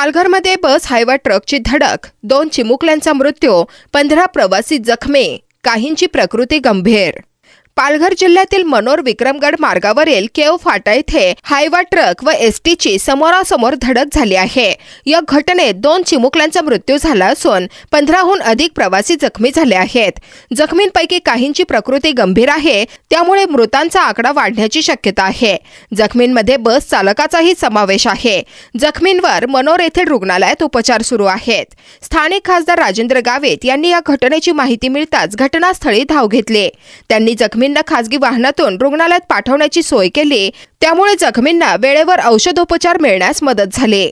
पालघरमध्ये बस हायवा ट्रकची धडक, 2 चिमुकल्यांचा मृत्यू, 15 प्रवासी जखमी, काहींची प्रकृती गंभीर। पालघर जिल्ह्यातील मनोर विक्रमगड मार्गावरील केव फाटा येथे हायवा ट्रक व एसटीची समोरासमोर धडक झाली आहे। या घटनेत 2 चिमुकल्यांचा मृत्यू झाला असून 15हून अधिक प्रवासी जखमी झाले आहेत। जखमींपैकी काहींची प्रकृती गंभीर आहे, त्यामुळे मृतांचा आकडा वाढण्याची शक्यता आहे। जखमींमध्ये बस चालकाचाही समावेश आहे। जखमींवर मनोर येथील रुग्णालयात उपचार सुरू आहेत। स्थानिक खासदार राजेंद्र गावित यांनी या घटनेची माहिती मिळताच घटनास्थळी धाव घेतली। त्यांनी जखमींना खासगी वाहनातून रुग्णालयात पाठवण्याची सोय केली, त्यामुळे जखमींना वेळेवर औषधोपचार मिळण्यास मदत झाली।